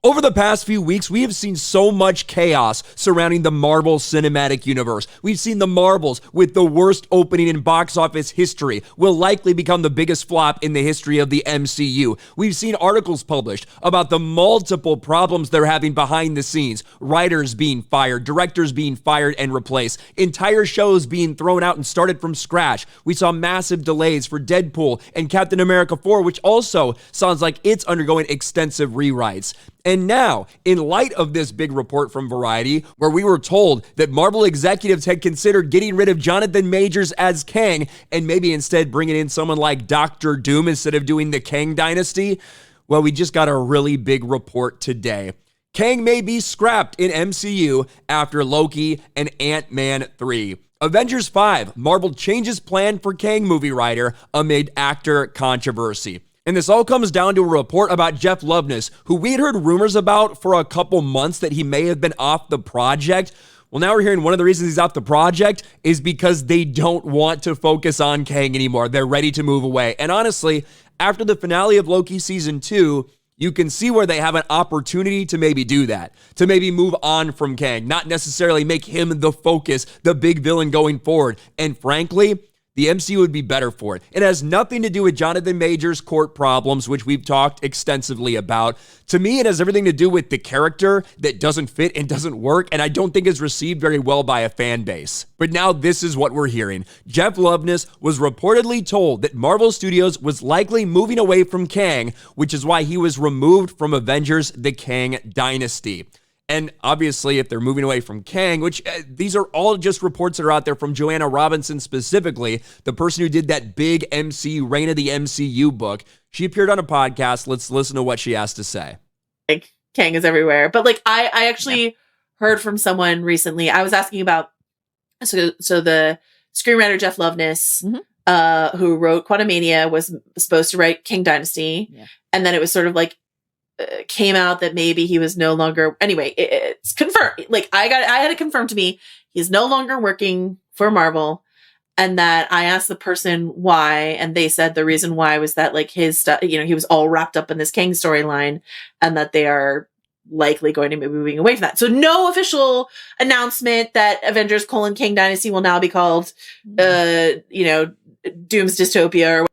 Over the past few weeks, we have seen so much chaos surrounding the Marvel Cinematic Universe. We've seen the Marvels with the worst opening in box office history will likely become the biggest flop in the history of the MCU. We've seen articles published about the multiple problems they're having behind the scenes. Writers being fired, directors being fired and replaced, entire shows being thrown out and started from scratch. We saw massive delays for Deadpool and Captain America 4, which also sounds like it's undergoing extensive rewrites. And now, in light of this big report from Variety, where we were told that Marvel executives had considered getting rid of Jonathan Majors as Kang and maybe instead bringing in someone like Dr. Doom instead of doing the Kang Dynasty, well, we just got a really big report today. Kang may be scrapped in MCU after Loki and Ant-Man 3. Avengers 5, Marvel changes plan for Kang movie writer amid actor controversy. And this all comes down to a report about Jeff Loveness, who we'd heard rumors about for a couple months that he may have been off the project. Well, now we're hearing one of the reasons he's off the project is because they don't want to focus on Kang anymore. They're ready to move away. And honestly, after the finale of Loki Season 2, you can see where they have an opportunity to maybe do that, to maybe move on from Kang, not necessarily make him the focus, the big villain going forward. And frankly, the MCU would be better for it. It has nothing to do with Jonathan Majors' court problems, which we've talked extensively about. To me, it has everything to do with the character that doesn't fit and doesn't work, and I don't think is received very well by a fan base. But now this is what we're hearing. Jeff Loveness was reportedly told that Marvel Studios was likely moving away from Kang, which is why he was removed from Avengers: The Kang Dynasty. And obviously, if they're moving away from Kang, which these are all just reports that are out there from Joanna Robinson specifically, the person who did that big MCU, Reign of the MCU book, she appeared on a podcast. Let's listen to what she has to say. Like, Kang is everywhere. But like, I actually heard from someone recently. I was asking about, so the screenwriter Jeff Loveness, who wrote Quantumania, was supposed to write Kang Dynasty. Yeah. And then it was sort of like, came out that maybe he was no longer, anyway, it's confirmed. Like I had it confirmed to me, he's no longer working for Marvel. And that I asked the person why, and they said the reason why was that like his stuff, he was all wrapped up in this Kang storyline and that they are likely going to be moving away from that. So no official announcement that Avengers: Kang Dynasty will now be called, Doom's Dystopia or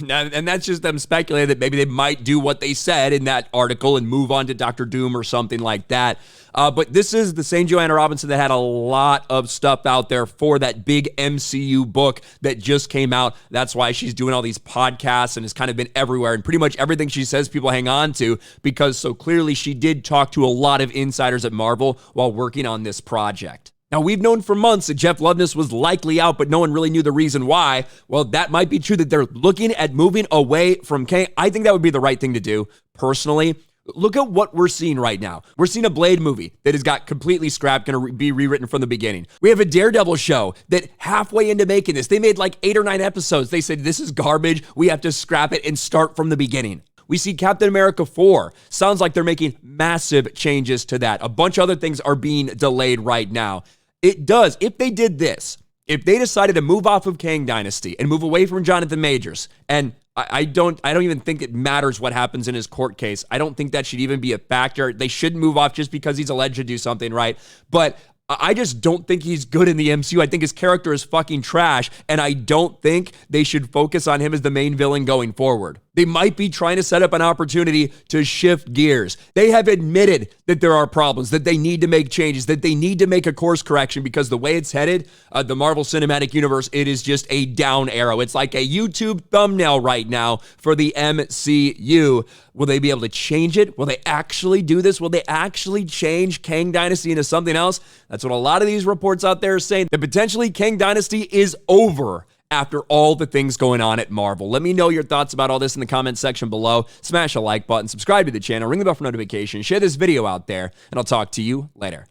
and that's just them speculating that maybe they might do what they said in that article and move on to Dr. Doom or something like that. But this is the same Joanna Robinson that had a lot of stuff out there for that big MCU book that just came out. That's why she's doing all these podcasts and has kind of been everywhere. And pretty much everything she says people hang on to because so clearly she did talk to a lot of insiders at Marvel while working on this project. Now, we've known for months that Jeff Loveness was likely out, but no one really knew the reason why. Well, that might be true that they're looking at moving away from Kang. I think that would be the right thing to do, personally. Look at what we're seeing right now. We're seeing a Blade movie that has got completely scrapped, going to be rewritten from the beginning. We have a Daredevil show that halfway into making this, they made like 8 or 9 episodes. They said, this is garbage. We have to scrap it and start from the beginning. We see Captain America 4. Sounds like they're making massive changes to that. A bunch of other things are being delayed right now. It does. If they did this, if they decided to move off of Kang Dynasty and move away from Jonathan Majors, and I don't even think it matters what happens in his court case. I don't think that should even be a factor. They shouldn't move off just because he's alleged to do something, right? But I just don't think he's good in the MCU. I think his character is fucking trash, and I don't think they should focus on him as the main villain going forward. They might be trying to set up an opportunity to shift gears. They have admitted that there are problems, that they need to make changes, that they need to make a course correction because the way it's headed, the Marvel Cinematic Universe, it is just a down arrow. It's like a YouTube thumbnail right now for the MCU. Will they be able to change it? Will they actually do this? Will they actually change Kang Dynasty into something else? That's what a lot of these reports out there are saying, that potentially Kang Dynasty is over after all the things going on at Marvel. Let me know your thoughts about all this in the comment section below. Smash a like button, subscribe to the channel, ring the bell for notifications, share this video out there, and I'll talk to you later.